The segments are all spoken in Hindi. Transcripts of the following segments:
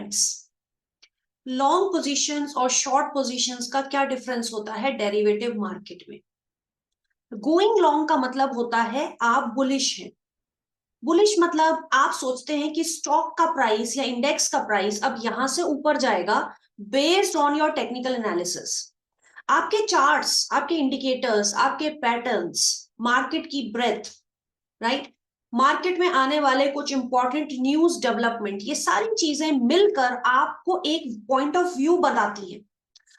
फ्रेंड्स, लॉन्ग पोजीशंस और शॉर्ट पोजीशंस का क्या डिफरेंस होता है डेरिवेटिव मार्केट में? गोइंग लॉन्ग का मतलब होता है आप बुलिश हैं। बुलिश मतलब आप सोचते हैं कि स्टॉक का प्राइस या इंडेक्स का प्राइस अब यहां से ऊपर जाएगा based on your technical analysis. आपके चार्ट्स, आपके इंडिकेटर्स, आपके पैटर्न्स, मार्केट की ब्रेथ, राइट, मार्केट में आने वाले कुछ इंपॉर्टेंट न्यूज डेवलपमेंट, ये सारी चीजें मिलकर आपको एक पॉइंट ऑफ व्यू बताती है।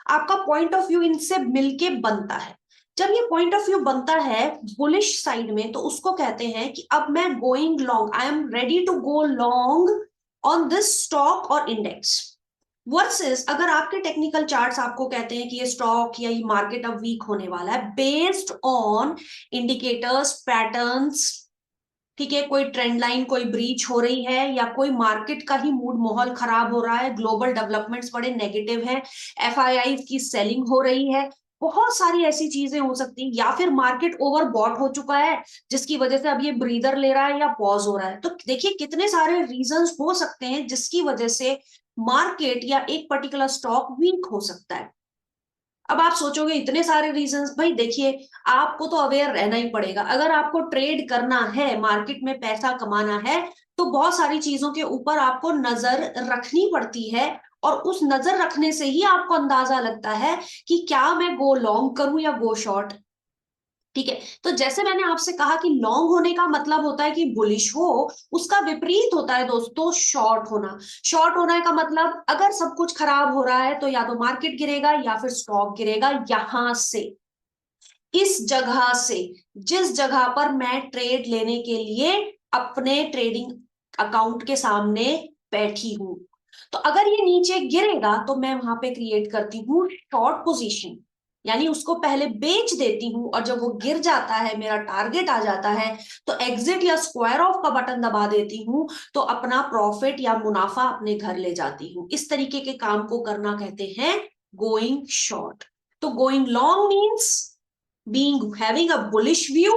आपका पॉइंट ऑफ व्यू इनसे मिलके बनता है। जब ये पॉइंट ऑफ व्यू बनता है बुलिश साइड में, तो उसको कहते हैं कि अब मैं going long, I am ready to go long on this stock और इंडेक्स। वर्सेस अगर आपके टेक्निकल चार्ट्स आपको कहते हैं कि ये स्टॉक या ये मार्केट अब वीक होने वाला है बेस्ड ऑन इंडिकेटर्स, पैटर्न्स, ठीक है, कोई ट्रेंड लाइन कोई ब्रीच हो रही है या कोई मार्केट का ही मूड माहौल खराब हो रहा है, ग्लोबल डेवलपमेंट्स बड़े नेगेटिव हैं, एफआईआई की सेलिंग हो रही है, बहुत सारी ऐसी चीजें हो सकती हैं, या फिर मार्केट ओवरबॉट हो चुका है जिसकी वजह से अब ये ब्रीदर ले रहा है या पॉज हो रहा है। तो देखिए कितने सारे रीजंस हो सकते हैं जिसकी वजह से मार्केट या एक पर्टिकुलर स्टॉक वीक हो सकता है। अब आप सोचोगे इतने सारे रीजंस, भाई देखिए आपको तो अवेयर रहना ही पड़ेगा। अगर आपको ट्रेड करना है, मार्केट में पैसा कमाना है, तो बहुत सारी चीजों के ऊपर आपको नजर रखनी पड़ती है, और उस नजर रखने से ही आपको अंदाजा लगता है कि क्या मैं गो लॉन्ग करूं या गो शॉर्ट। ठीक है, तो जैसे मैंने आपसे कहा कि लॉन्ग होने का मतलब होता है कि बुलिश हो, उसका विपरीत होता है दोस्तों शॉर्ट होना। शॉर्ट होने का मतलब अगर सब कुछ खराब हो रहा है तो या तो मार्केट गिरेगा या फिर स्टॉक गिरेगा, यहां से, इस जगह से, जिस जगह पर मैं ट्रेड लेने के लिए अपने ट्रेडिंग अकाउंट के सामने बैठी हूं, तो अगर ये नीचे गिरेगा तो मैं वहां पे क्रिएट करती हूँ शॉर्ट पोजीशन, यानी उसको पहले बेच देती हूं, और जब वो गिर जाता है, मेरा टारगेट आ जाता है, तो एग्जिट या स्क्वायर ऑफ का बटन दबा देती हूं, तो अपना प्रॉफिट या मुनाफा अपने घर ले जाती हूं। इस तरीके के काम को करना कहते हैं गोइंग शॉर्ट। तो going long means being having a bullish view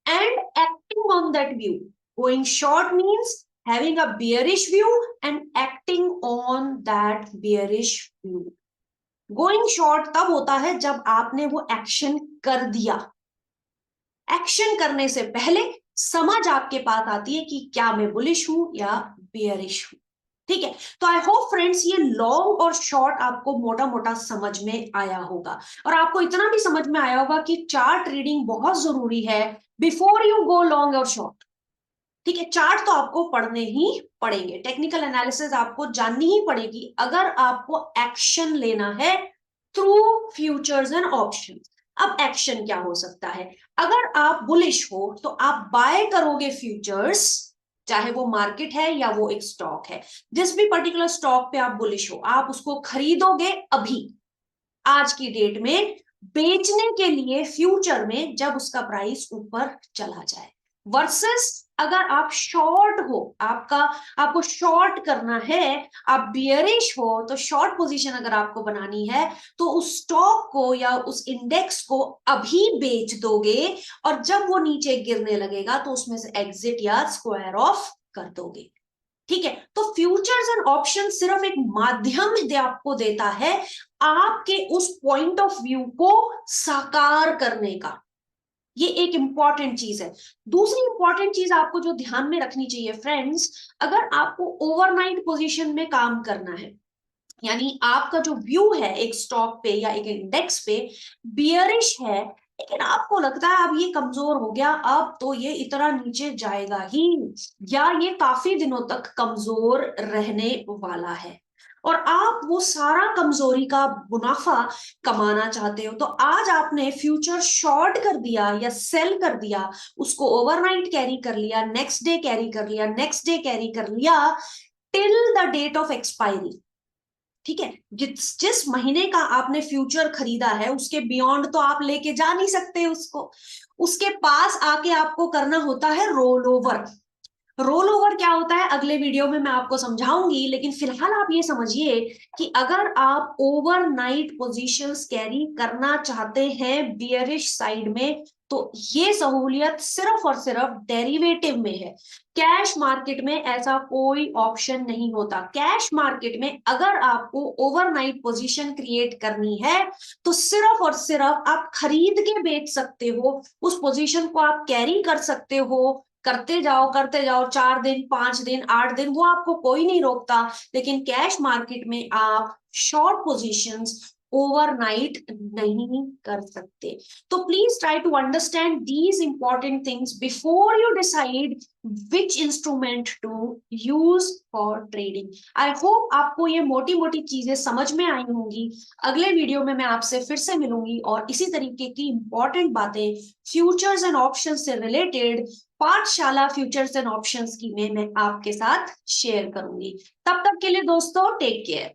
and acting on that view. Going short means having a bearish view and acting on that bearish view. Going short तब होता है जब आपने वो एक्शन कर दिया। एक्शन करने से पहले समझ आपके पास आती है कि क्या मैं बुलिश हूं या बियरिश हूं। ठीक है, तो आई होप फ्रेंड्स ये लॉन्ग और शॉर्ट आपको मोटा मोटा समझ में आया होगा, और आपको इतना भी समझ में आया होगा कि चार्ट रीडिंग बहुत जरूरी है बिफोर यू गो लॉन्ग और शॉर्ट। ठीक है, चार्ट तो आपको पढ़ने ही पड़ेंगे, टेक्निकल एनालिसिस आपको जाननी ही पड़ेगी अगर आपको एक्शन लेना है थ्रू फ्यूचर्स एंड ऑप्शन। अब एक्शन क्या हो सकता है? अगर आप बुलिश हो तो आप बाय करोगे फ्यूचर्स, चाहे वो मार्केट है या वो एक स्टॉक है, जिस भी पर्टिकुलर स्टॉक पे आप बुलिश हो आप उसको खरीदोगे अभी, आज की डेट में, बेचने के लिए फ्यूचर में जब उसका प्राइस ऊपर चला जाए। वर्सेस अगर आप शॉर्ट हो, आपको शॉर्ट करना है, आप बियरिश हो, तो शॉर्ट पोजीशन अगर आपको बनानी है तो उस स्टॉक को या उस इंडेक्स को अभी बेच दोगे, और जब वो नीचे गिरने लगेगा तो उसमें से एग्जिट या स्क्वायर ऑफ कर दोगे। ठीक है, तो फ्यूचर्स एंड ऑप्शन सिर्फ एक माध्यम आपको देता है आपके उस पॉइंट ऑफ व्यू को साकार करने का। ये एक इंपॉर्टेंट चीज है। दूसरी इंपॉर्टेंट चीज आपको जो ध्यान में रखनी चाहिए फ्रेंड्स, अगर आपको ओवरनाइट पोजीशन में काम करना है, यानी आपका जो व्यू है एक स्टॉक पे या एक इंडेक्स पे बियरिश है, लेकिन आपको लगता है अब ये कमजोर हो गया, अब तो ये इतना नीचे जाएगा ही, या ये काफी दिनों तक कमजोर रहने वाला है, और आप वो सारा कमजोरी का मुनाफा कमाना चाहते हो, तो आज आपने फ्यूचर शॉर्ट कर दिया या सेल कर दिया, उसको ओवरनाइट कैरी कर लिया, नेक्स्ट डे कैरी कर लिया, नेक्स्ट डे कैरी कर लिया, till the date of expiry. ठीक है, जिस महीने का आपने फ्यूचर खरीदा है उसके बियॉन्ड तो आप लेके जा नहीं सकते उसको, उसके पास आके आपको करना होता है रोल ओवर। रोल ओवर क्या होता है अगले वीडियो में मैं आपको समझाऊंगी, लेकिन फिलहाल आप ये समझिए कि अगर आप ओवरनाइट पोजीशंस कैरी करना चाहते हैं बियरिश साइड में, तो ये सहूलियत सिर्फ और सिर्फ डेरिवेटिव में है। कैश मार्केट में ऐसा कोई ऑप्शन नहीं होता। कैश मार्केट में अगर आपको ओवरनाइट पोजीशन क्रिएट करनी है तो सिर्फ और सिर्फ आप खरीद के बेच सकते हो, उस पोजीशन को आप कैरी कर सकते हो, करते जाओ 4 दिन 5 दिन 8 दिन, वो आपको कोई नहीं रोकता। लेकिन कैश मार्केट में आप शॉर्ट पोजीशंस ओवरनाइट नहीं कर सकते। तो please try to understand these important things before you decide which instrument to use for trading. I hope आपको ये मोटी मोटी चीजें समझ में आई होंगी। अगले वीडियो में मैं आपसे फिर से मिलूंगी और इसी तरीके की इंपॉर्टेंट बातें फ्यूचर्स एंड ऑप्शंस से रिलेटेड पाठशाला फ्यूचर्स एंड ऑप्शंस की मैं आपके साथ शेयर करूंगी। तब तक के लिए दोस्तों टेक केयर।